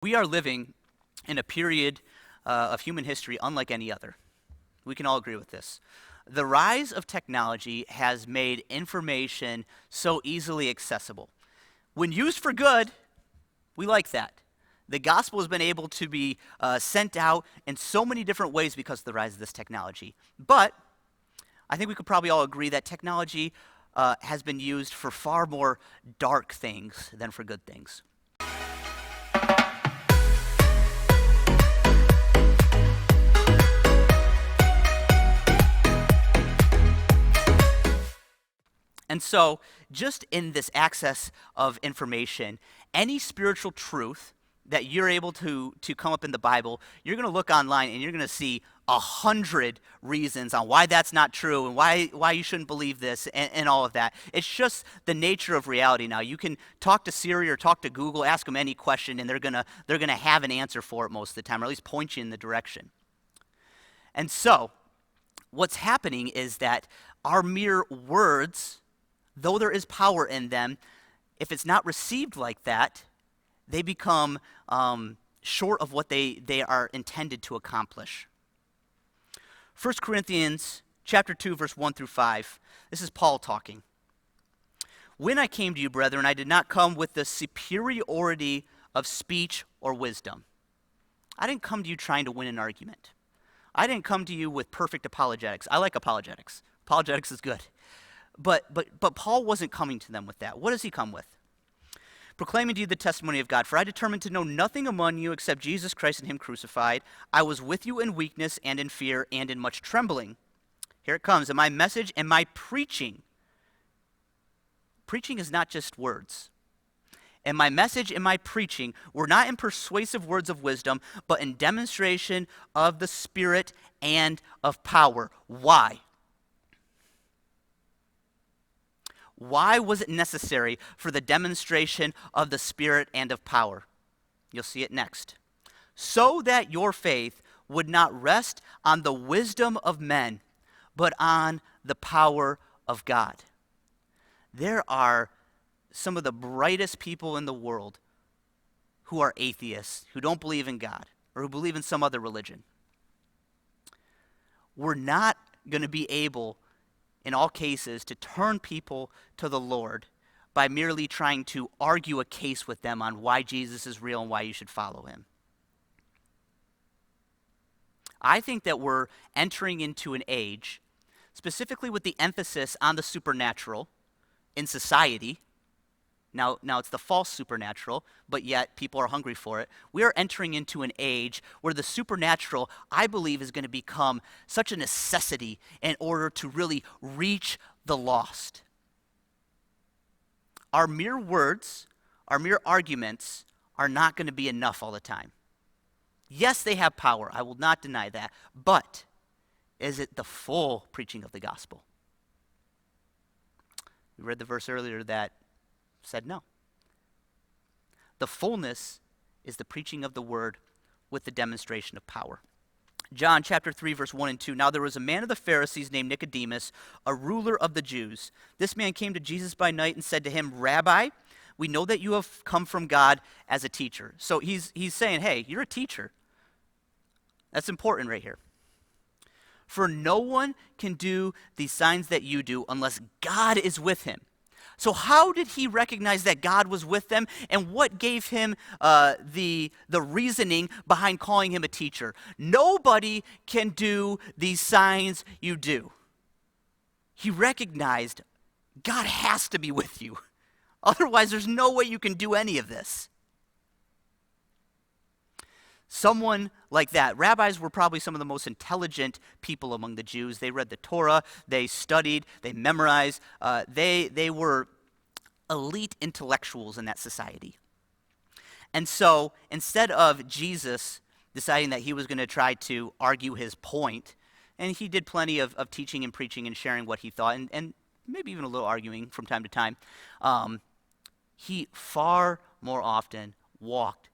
We are living in a period of human history unlike any other. We can all agree with this. The rise of technology has made information so easily accessible. When used for good, we like that. The gospel has been able to be sent out in so many different ways because of the rise of this technology. But I think we could probably all agree that technology has been used for far more dark things than for good things. And so, just in this access of information, any spiritual truth that you're able to come up in the Bible, you're going to look online and you're going to see 100 reasons on why that's not true and why you shouldn't believe this and all of that. It's just the nature of reality now. You can talk to Siri or talk to Google, ask them any question, and they're gonna have an answer for it most of the time, or at least point you in the direction. And so, what's happening is that our mere words, though there is power in them, if it's not received like that, they become short of what they are intended to accomplish. 1 Corinthians chapter 2, verse 1 through 5. This is Paul talking. When I came to you, brethren, I did not come with the superiority of speech or wisdom. I didn't come to you trying to win an argument. I didn't come to you with perfect apologetics. I like apologetics. Apologetics is good. But Paul wasn't coming to them with that. What does he come with? Proclaiming to you the testimony of God. For I determined to know nothing among you except Jesus Christ and him crucified. I was with you in weakness and in fear and in much trembling. Here it comes. And my message and my preaching. Preaching is not just words. And my message and my preaching were not in persuasive words of wisdom, but in demonstration of the Spirit and of power. Why? Why was it necessary for the demonstration of the Spirit and of power? You'll see it next. So that your faith would not rest on the wisdom of men, but on the power of God. There are some of the brightest people in the world who are atheists, who don't believe in God, or who believe in some other religion. We're not going to be able, in all cases, to turn people to the Lord by merely trying to argue a case with them on why Jesus is real and why you should follow him. I think that we're entering into an age, specifically with the emphasis on the supernatural in society. Now it's the false supernatural, but yet people are hungry for it. We are entering into an age where the supernatural, I believe, is going to become such a necessity in order to really reach the lost. Our mere words, our mere arguments are not going to be enough all the time. Yes, they have power. I will not deny that. But is it the full preaching of the gospel? We read the verse earlier that said no. The fullness is the preaching of the word with the demonstration of power. John chapter 3, verse 1 and 2. Now there was a man of the Pharisees named Nicodemus, a ruler of the Jews. This man came to Jesus by night and said to him, Rabbi, we know that you have come from God as a teacher. So he's saying, hey, you're a teacher. That's important right here. For no one can do these signs that you do unless God is with him. So how did he recognize that God was with them, and what gave him the reasoning behind calling him a teacher? Nobody can do these signs you do. He recognized God has to be with you. Otherwise, there's no way you can do any of this. Someone like that. Rabbis were probably some of the most intelligent people among the Jews. They read the Torah, they studied, they memorized. They were elite intellectuals in that society. And so instead of Jesus deciding that he was going to try to argue his point, and he did plenty of teaching and preaching and sharing what he thought, and maybe even a little arguing from time to time, he far more often walked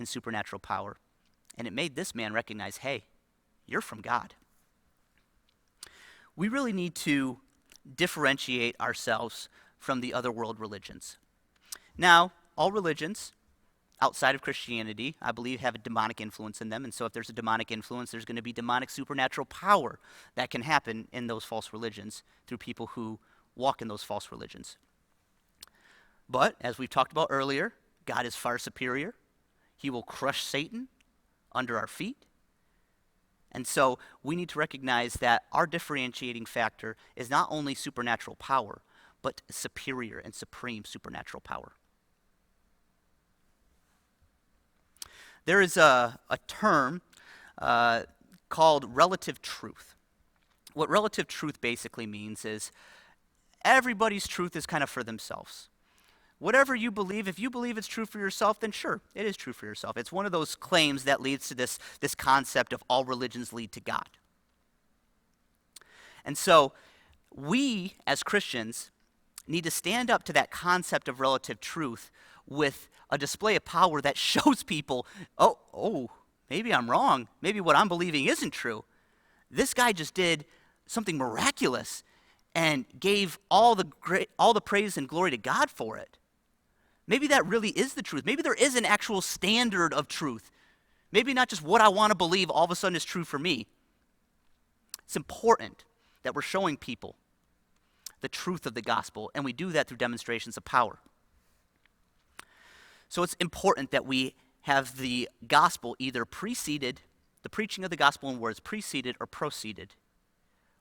in supernatural power. And it made this man recognize, hey, you're from God. We really need to differentiate ourselves from the other world religions. Now, all religions outside of Christianity, I believe, have a demonic influence in them. And so if there's a demonic influence, there's going to be demonic supernatural power that can happen in those false religions through people who walk in those false religions. But as we've talked about earlier, God is far superior. He will crush Satan under our feet. And so we need to recognize that our differentiating factor is not only supernatural power, but superior and supreme supernatural power. There is a term called relative truth. What relative truth basically means is everybody's truth is kind of for themselves. Whatever you believe, if you believe it's true for yourself, then sure, it is true for yourself. It's one of those claims that leads to this concept of all religions lead to God. And so we, as Christians, need to stand up to that concept of relative truth with a display of power that shows people, oh, maybe I'm wrong. Maybe what I'm believing isn't true. This guy just did something miraculous and gave all the praise and glory to God for it. Maybe that really is the truth. Maybe there is an actual standard of truth. Maybe not just what I want to believe all of a sudden is true for me. It's important that we're showing people the truth of the gospel, and we do that through demonstrations of power. So it's important that we have the gospel either preceded, the preaching of the gospel in words preceded or proceeded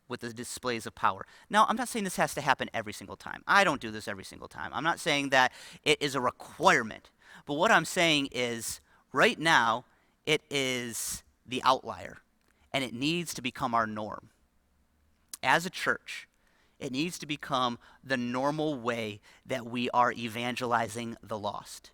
with the displays of power. Now, I'm not saying this has to happen every single time. I don't do this every single time. I'm not saying that it is a requirement. But what I'm saying is, right now, it is the outlier, and it needs to become our norm. As a church, it needs to become the normal way that we are evangelizing the lost.